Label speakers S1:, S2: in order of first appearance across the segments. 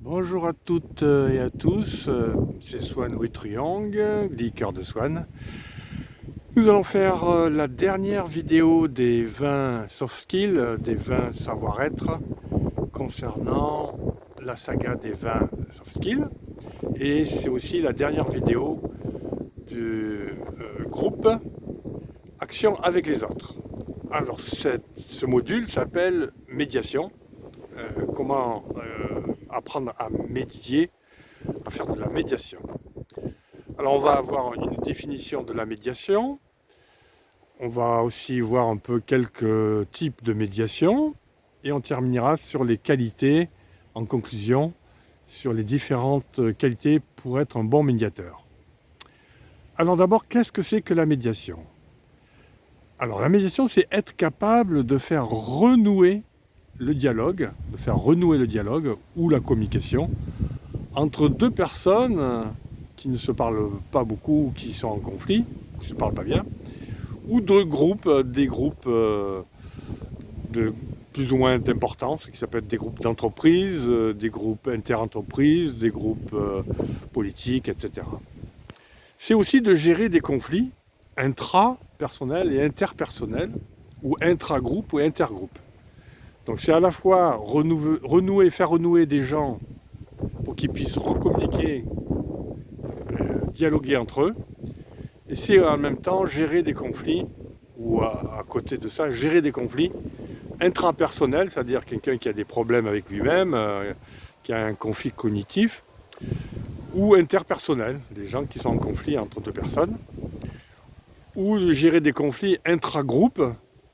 S1: Bonjour à toutes et à tous, c'est Swan Witriang, dit Cœur de Swan. Nous allons faire la dernière vidéo des 20 soft skills, des 20 savoir-être concernant la saga des 20 soft skills. Et c'est aussi la dernière vidéo du groupe Action avec les autres. Alors ce module s'appelle médiation. Comment apprendre à médier, à faire de la médiation. Alors on va avoir une définition de la médiation, on va aussi voir un peu quelques types de médiation, et on terminera sur les qualités, en conclusion, sur les différentes qualités pour être un bon médiateur. Alors d'abord, qu'est-ce que c'est que la médiation? Alors la médiation, c'est être capable de faire renouer le dialogue, ou la communication entre deux personnes qui ne se parlent pas beaucoup, ou qui sont en conflit, qui ne se parlent pas bien, ou deux groupes, des groupes de plus ou moins d'importance, qui s'appellent des groupes d'entreprises, des groupes interentreprises, des groupes politiques, etc. C'est aussi de gérer des conflits intrapersonnels et interpersonnels, ou intragroupes ou intergroupes. Donc c'est à la fois faire renouer des gens pour qu'ils puissent recommuniquer, dialoguer entre eux, et c'est en même temps gérer des conflits, ou à côté de ça, gérer des conflits intrapersonnels, c'est-à-dire quelqu'un qui a des problèmes avec lui-même, qui a un conflit cognitif, ou interpersonnels, des gens qui sont en conflit entre deux personnes, ou gérer des conflits intragroupes,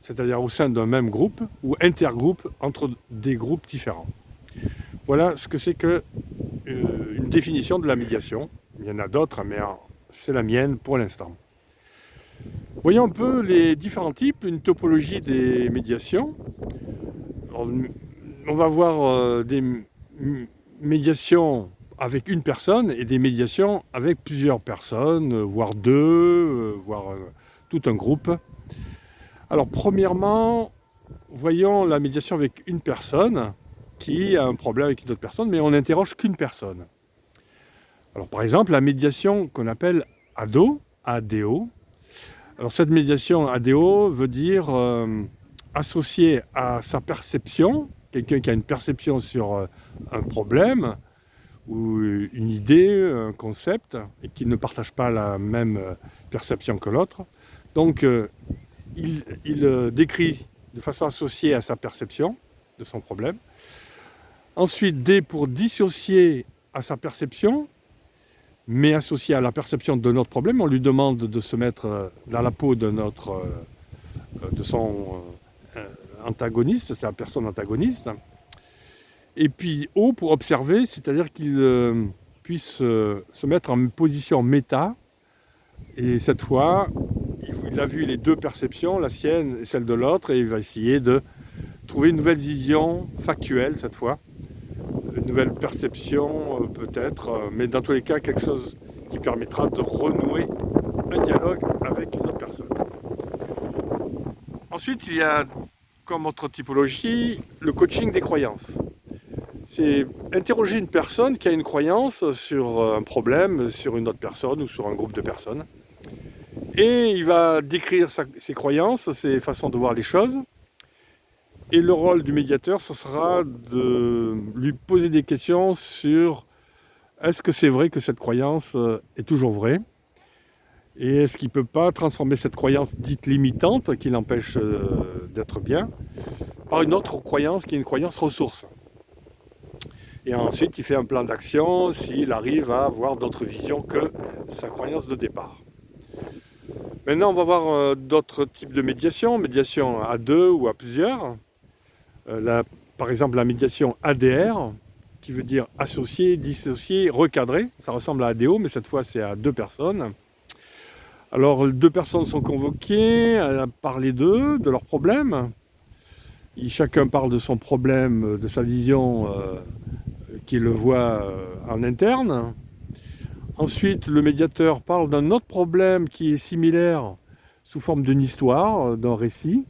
S1: c'est-à-dire au sein d'un même groupe, ou intergroupes entre des groupes différents. Voilà ce que c'est que une définition de la médiation. Il y en a d'autres, mais c'est la mienne pour l'instant. Voyons un peu les différents types, une topologie des médiations. Alors, on va voir des médiations avec une personne et des médiations avec plusieurs personnes, voire deux, voire tout un groupe. Alors premièrement, voyons la médiation avec une personne qui a un problème avec une autre personne, mais on n'interroge qu'une personne. Alors par exemple, la médiation qu'on appelle ADO, ADO. Alors cette médiation ADO veut dire associer à sa perception, quelqu'un qui a une perception sur un problème, ou une idée, un concept, et qui ne partage pas la même perception que l'autre. Donc il décrit de façon associée à sa perception de son problème. Ensuite, D pour dissocier à sa perception, mais associé à la perception de notre problème. On lui demande de se mettre dans la peau de son antagoniste, c'est la personne antagoniste. Et puis O pour observer, c'est-à-dire qu'il puisse se mettre en position méta. Et cette fois, il a vu les deux perceptions, la sienne et celle de l'autre, et il va essayer de trouver une nouvelle vision factuelle cette fois, une nouvelle perception peut-être, mais dans tous les cas quelque chose qui permettra de renouer un dialogue avec une autre personne. Ensuite, il y a comme autre typologie le coaching des croyances. C'est interroger une personne qui a une croyance sur un problème, sur une autre personne ou sur un groupe de personnes. Et il va décrire ses croyances, ses façons de voir les choses. Et le rôle du médiateur, ce sera de lui poser des questions sur est-ce que c'est vrai que cette croyance est toujours vraie? Et est-ce qu'il ne peut pas transformer cette croyance dite limitante, qui l'empêche d'être bien, par une autre croyance qui est une croyance ressource? Et ensuite, il fait un plan d'action s'il arrive à avoir d'autres visions que sa croyance de départ. Maintenant, on va voir d'autres types de médiation à deux ou à plusieurs. Par exemple, la médiation ADR, qui veut dire associer, dissocier, recadrer. Ça ressemble à ADO, mais cette fois, c'est à deux personnes. Alors, deux personnes sont convoquées à parler d'eux, de leurs problèmes. Chacun parle de son problème, de sa vision qu'il le voit en interne. Ensuite, le médiateur parle d'un autre problème qui est similaire sous forme d'une histoire, d'un récit.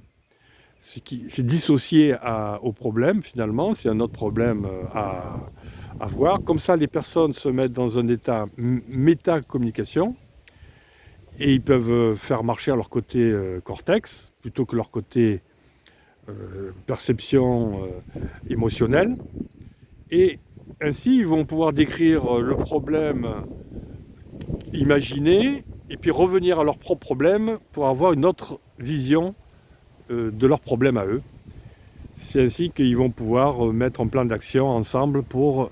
S1: C'est dissocié au problème finalement, c'est un autre problème à voir. Comme ça, les personnes se mettent dans un état métacommunication et ils peuvent faire marcher à leur côté cortex plutôt que leur côté perception émotionnelle. Et ainsi, ils vont pouvoir décrire le problème imaginé et puis revenir à leur propre problème pour avoir une autre vision de leur problème à eux. C'est ainsi qu'ils vont pouvoir mettre un plan d'action ensemble pour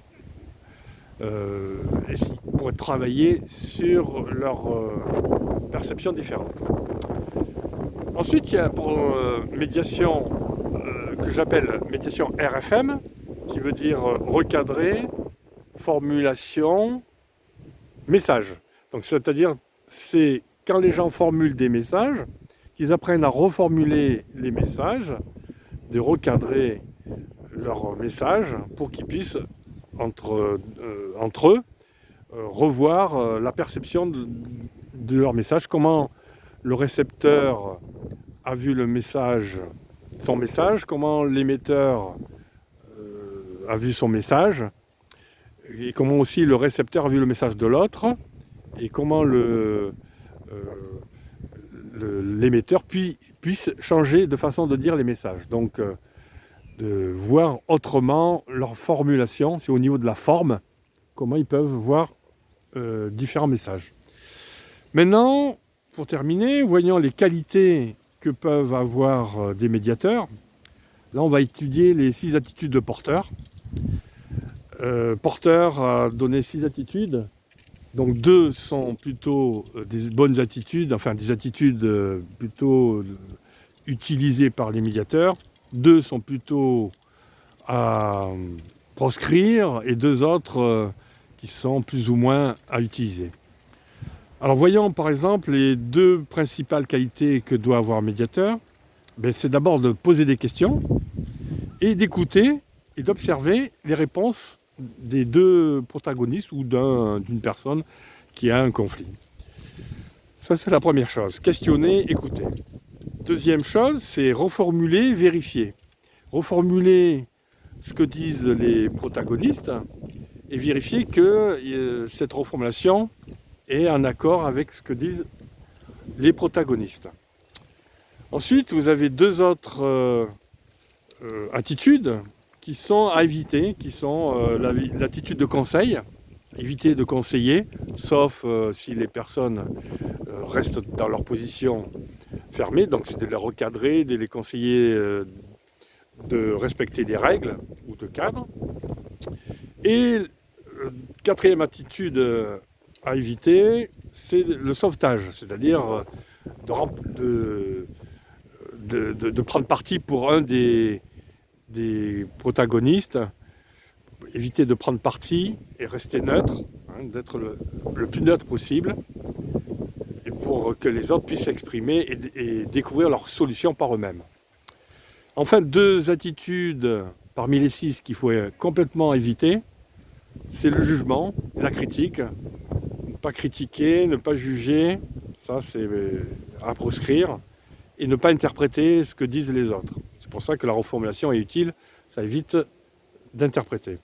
S1: travailler sur leur perception différente. Ensuite, il y a pour médiation que j'appelle médiation RFM, qui veut dire recadrer, formulation, message. Donc c'est-à-dire, c'est quand les gens formulent des messages, qu'ils apprennent à reformuler les messages, de recadrer leurs messages pour qu'ils puissent entre eux revoir la perception de leur message, comment le récepteur a vu le message, son message, comment l'émetteur a vu son message, et comment aussi le récepteur a vu le message de l'autre, et comment l'émetteur puisse changer de façon de dire les messages. Donc de voir autrement leur formulation, c'est au niveau de la forme, comment ils peuvent voir différents messages. Maintenant, pour terminer, voyons les qualités que peuvent avoir des médiateurs. Là, on va étudier les 6 attitudes de Porter. Porter a donné 6 attitudes. Donc 2 sont plutôt des bonnes attitudes, enfin des attitudes plutôt utilisées par les médiateurs. 2 sont plutôt à proscrire et 2 autres qui sont plus ou moins à utiliser. Alors voyons par exemple les 2 principales qualités que doit avoir un médiateur. C'est d'abord de poser des questions et d'écouter et d'observer les réponses des 2 protagonistes ou d'une personne qui a un conflit. Ça, c'est la première chose. Questionner, écouter. Deuxième chose, c'est reformuler, vérifier. Reformuler ce que disent les protagonistes et vérifier que cette reformulation est en accord avec ce que disent les protagonistes. Ensuite, vous avez 2 autres attitudes qui sont à éviter, qui sont l'attitude de conseil, éviter de conseiller, sauf si les personnes restent dans leur position fermée, donc c'est de les recadrer, de les conseiller de respecter des règles ou de cadres. Et 4e attitude à éviter, c'est le sauvetage, c'est-à-dire de prendre parti pour un des protagonistes, éviter de prendre parti et rester neutre, d'être le plus neutre possible, et pour que les autres puissent s'exprimer et découvrir leurs solutions par eux-mêmes. Enfin, 2 attitudes parmi les 6 qu'il faut complètement éviter, c'est le jugement et la critique. Ne pas critiquer, ne pas juger, ça c'est à proscrire, et ne pas interpréter ce que disent les autres. C'est pour ça que la reformulation est utile, ça évite d'interpréter.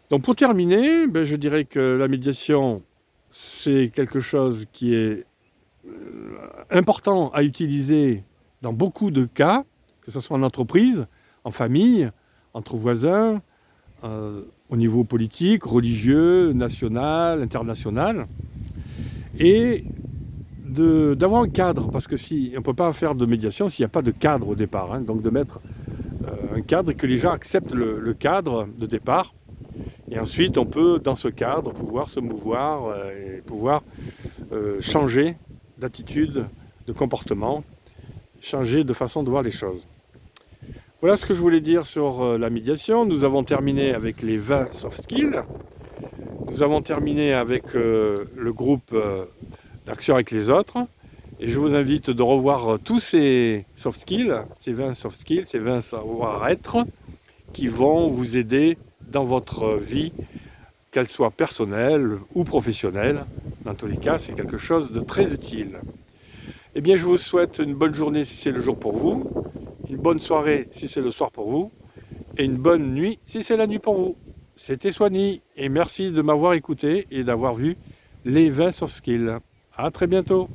S1: Donc pour terminer, je dirais que la médiation, c'est quelque chose qui est important à utiliser dans beaucoup de cas, que ce soit en entreprise, en famille, entre voisins, au niveau politique, religieux, national, international, et d'avoir un cadre, parce que si on ne peut pas faire de médiation s'il n'y a pas de cadre au départ, donc de mettre un cadre et que les gens acceptent le cadre de départ, et ensuite on peut dans ce cadre pouvoir se mouvoir et pouvoir changer d'attitude, de comportement, changer de façon de voir les choses. Voilà ce que je voulais dire sur la médiation. Nous avons terminé avec les 20 soft skills. Nous avons terminé avec le groupe d'action avec les autres. Et je vous invite de revoir tous ces soft skills, ces 20 soft skills, ces 20 savoir-être qui vont vous aider dans votre vie, qu'elle soit personnelle ou professionnelle. Dans tous les cas, c'est quelque chose de très utile. Eh bien, je vous souhaite une bonne journée si c'est le jour pour vous, une bonne soirée si c'est le soir pour vous, et une bonne nuit si c'est la nuit pour vous. c'était Swanny et merci de m'avoir écouté et d'avoir vu les 20 soft skills. À très bientôt.